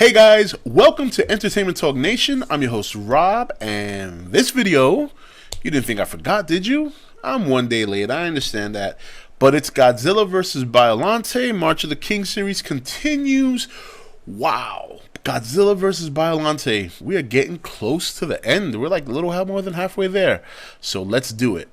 Hey guys, welcome to Entertainment Talk Nation. I'm your host Rob, and this video, you didn't think I forgot, did you? I'm one day late, I understand that. But it's Godzilla vs. Biollante. March of the King series continues. Wow. Godzilla vs. Biollante. We are getting close to the end. We're like a little more than halfway there. So let's do it.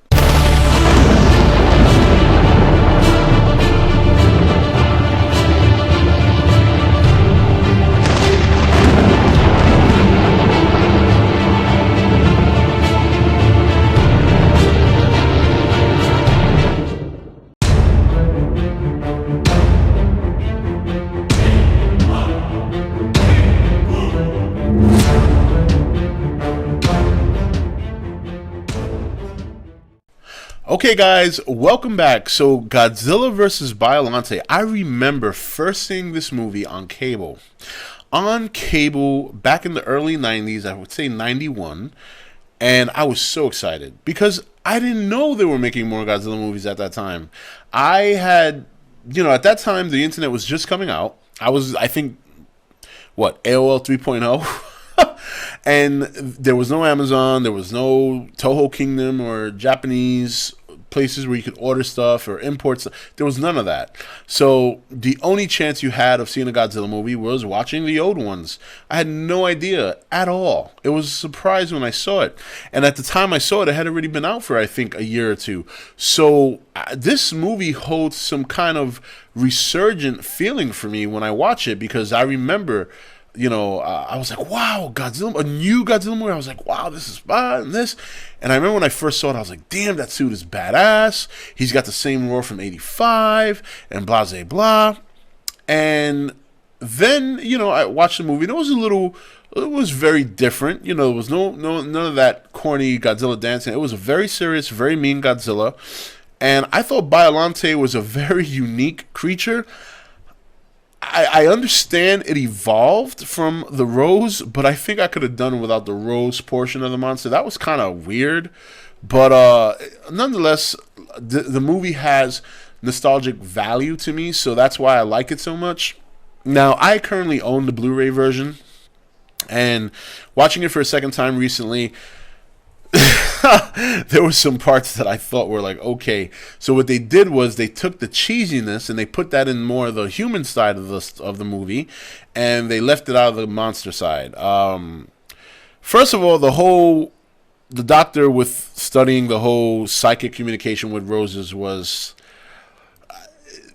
Okay guys, welcome back. So Godzilla vs. Biollante. I remember first seeing this movie on cable. On cable back in the early 90s, I would say 91. And I was so excited because I didn't know they were making more Godzilla movies at that time. I had, at that time the internet was just coming out. I think, AOL 3.0? And there was no Amazon, there was no Toho Kingdom or Japanese places where you could order stuff or import stuff. There was none of that. So the only chance you had of seeing a Godzilla movie was watching the old ones. I had no idea at all. It was a surprise when I saw it. And at the time I saw it, it had already been out for, I think, a year or two. So this movie holds some kind of resurgent feeling for me when I watch it, because I remember I was like, wow, Godzilla, a new Godzilla movie. I was like, wow, this is fun, and this. And I remember when I first saw it, I was like, damn, that suit is badass. He's got the same roar from 85 and blah, blah, blah. And then, I watched the movie, and it was very different. There was none of that corny Godzilla dancing. It was a very serious, very mean Godzilla. And I thought Biollante was a very unique creature. I understand it evolved from the rose, but I think I could have done without the rose portion of the monster. That was kind of weird. But nonetheless, the movie has nostalgic value to me, so that's why I like it so much. Now, I currently own the Blu-ray version, and watching it for a second time recently, there were some parts that I thought were like, okay. So what they did was they took the cheesiness and they put that in more of the human side of the movie, and they left it out of the monster side. First of all, the doctor with studying the whole psychic communication with roses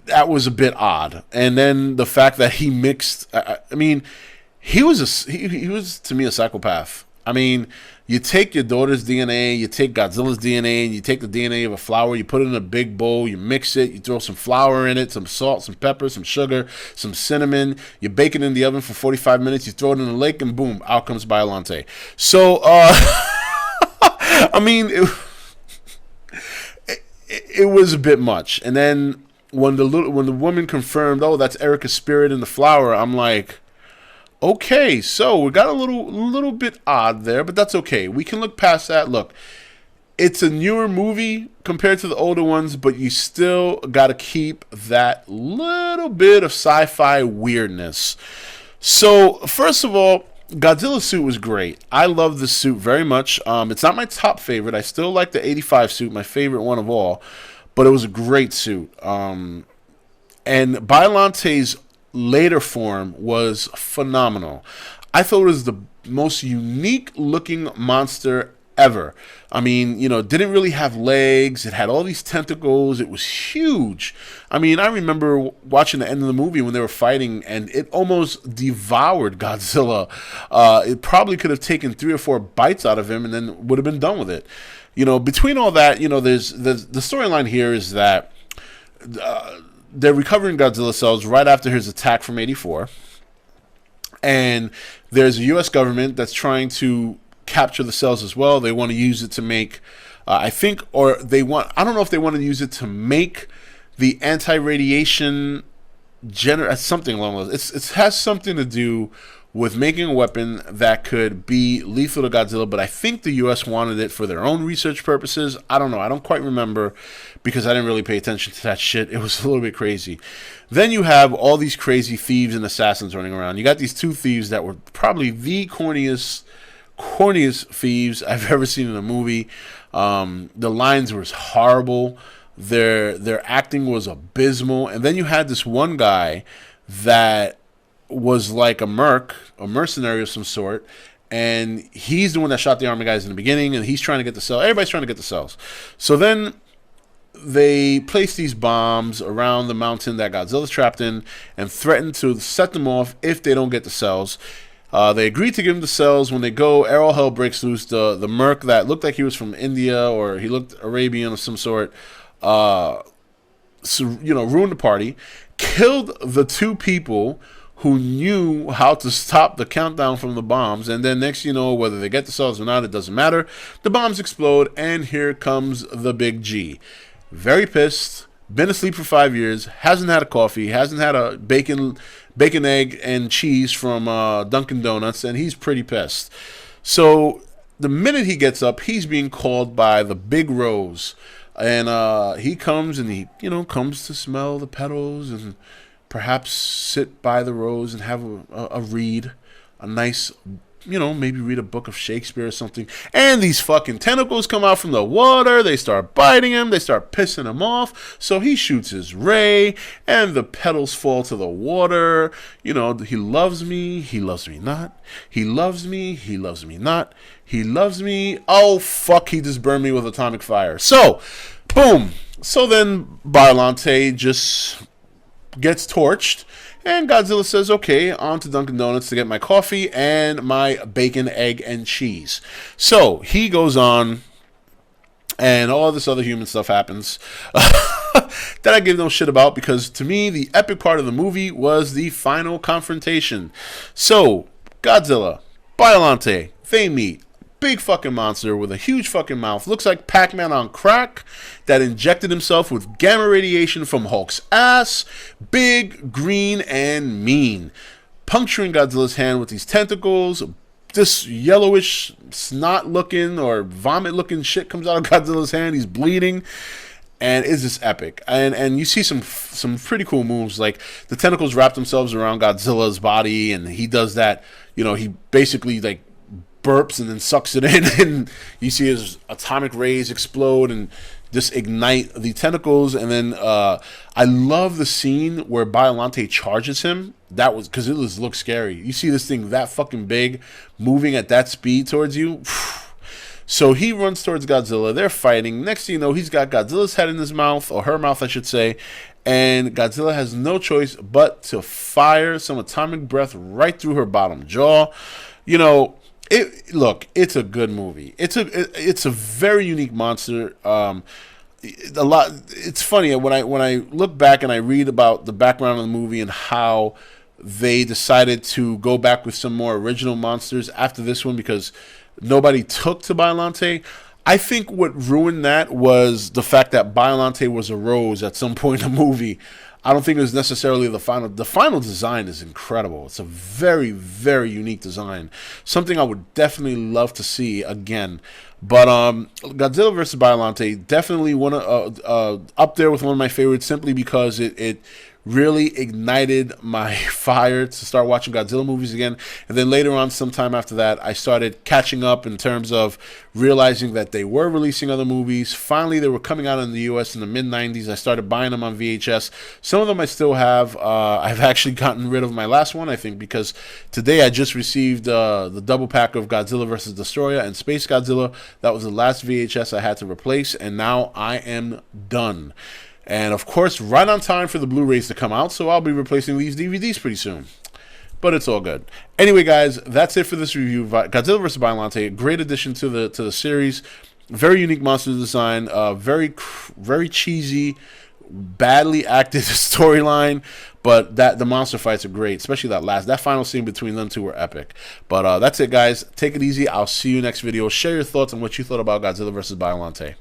that was a bit odd. And then the fact that he mixed, he was to me a psychopath. You take your daughter's DNA, you take Godzilla's DNA, and you take the DNA of a flower, you put it in a big bowl, you mix it, you throw some flour in it, some salt, some pepper, some sugar, some cinnamon, you bake it in the oven for 45 minutes, you throw it in the lake, and boom, out comes Biollante. So, it was a bit much. And then when the woman confirmed, oh, that's Erica's spirit in the flower, I'm like, okay, so we got a little bit odd there, but that's okay. We can look past that. Look, it's a newer movie compared to the older ones, but you still got to keep that little bit of sci-fi weirdness. So, first of all, Godzilla's suit was great. I love the suit very much. It's not my top favorite. I still like the 85 suit, my favorite one of all, but it was a great suit. And Biollante's later form was phenomenal. I thought it was the most unique looking monster ever. Didn't really have legs. It had all these tentacles. It was huge. I remember watching the end of the movie when they were fighting, and it almost devoured Godzilla. It probably could have taken 3 or 4 bites out of him and then would have been done with it. Between all that, there's the storyline here is that they're recovering Godzilla cells right after his attack from 84. And there's a U.S. government that's trying to capture the cells as well. They want to use it to make, I don't know if they want to use it to make the anti-radiation something along those. It has something to do with making a weapon that could be lethal to Godzilla, but I think the US wanted it for their own research purposes. I don't know. I don't quite remember because I didn't really pay attention to that shit. It was a little bit crazy. Then you have all these crazy thieves and assassins running around. You got these two thieves that were probably the corniest thieves I've ever seen in a movie. The lines were horrible. Their acting was abysmal. And then you had this one guy that was like a mercenary of some sort, and he's the one that shot the army guys in the beginning, and he's trying to get the cells. Everybody's trying to get the cells. So then they place these bombs around the mountain that Godzilla's trapped in and threaten to set them off if they don't get the cells. They agree to give him the cells. When they go, all hell breaks loose. The merc that looked like he was from India, or he looked Arabian of some sort, ruined the party, killed the two people who knew how to stop the countdown from the bombs, and then next you know, whether they get the cells or not, it doesn't matter. The bombs explode, and here comes the big G. Very pissed, been asleep for 5 years, hasn't had a coffee, hasn't had a bacon, egg, and cheese from Dunkin' Donuts, and he's pretty pissed. So the minute he gets up, he's being called by the Big Rose, and he comes and he comes to smell the petals and perhaps sit by the rose and have a read, a nice, maybe read a book of Shakespeare or something. And these fucking tentacles come out from the water. They start biting him. They start pissing him off. So he shoots his ray, and the petals fall to the water. He loves me. He loves me not. He loves me. He loves me not. He loves me. Oh, fuck. He just burned me with atomic fire. So, boom. So then Biollante just gets torched, and Godzilla says, okay, on to Dunkin' Donuts to get my coffee and my bacon, egg, and cheese. So he goes on, and all this other human stuff happens that I give no shit about, because to me, the epic part of the movie was the final confrontation. So Godzilla, Biollante, they meet. Big fucking monster with a huge fucking mouth. Looks like Pac-Man on crack that injected himself with gamma radiation from Hulk's ass. Big, green, and mean. Puncturing Godzilla's hand with these tentacles. This yellowish, snot-looking or vomit-looking shit comes out of Godzilla's hand. He's bleeding. And it's just epic. And you see some pretty cool moves. Like the tentacles wrap themselves around Godzilla's body, and he does that. He basically like burps and then sucks it in, and you see his atomic rays explode and just ignite the tentacles. And then I love the scene where Biollante charges him. That was because it looks scary. You see this thing that fucking big moving at that speed towards you. So he runs towards Godzilla. They're fighting. Next thing you know, he's got Godzilla's head in his mouth, or her mouth I should say, and Godzilla has no choice but to fire some atomic breath right through her bottom jaw. It's a good movie. It's a very unique monster. It's funny when I look back and I read about the background of the movie and how they decided to go back with some more original monsters after this one because nobody took to Biollante. I think what ruined that was the fact that Biollante was a rose at some point in the movie. I don't think it was necessarily the final. The final design is incredible. It's a very, very unique design. Something I would definitely love to see again. But Godzilla vs. Biollante, definitely up there with one of my favorites, simply because it really ignited my fire to start watching Godzilla movies again. And then later on, sometime after that, I started catching up in terms of realizing that they were releasing other movies. Finally, they were coming out in the US in the mid-90s. I started buying them on VHS. Some of them I still have. I've actually gotten rid of my last one, I think, because today I just received the double pack of Godzilla vs. Destroyer and Space Godzilla. That was the last VHS I had to replace, and now I am done. And of course, right on time for the Blu-rays to come out, so I'll be replacing these DVDs pretty soon. But it's all good. Anyway, guys, that's it for this review. Godzilla vs. Biollante, a great addition to the series. Very unique monster design. Very cheesy, badly acted storyline. But the monster fights are great, especially that final scene between them two were epic. But that's it, guys. Take it easy. I'll see you next video. Share your thoughts on what you thought about Godzilla vs. Biollante.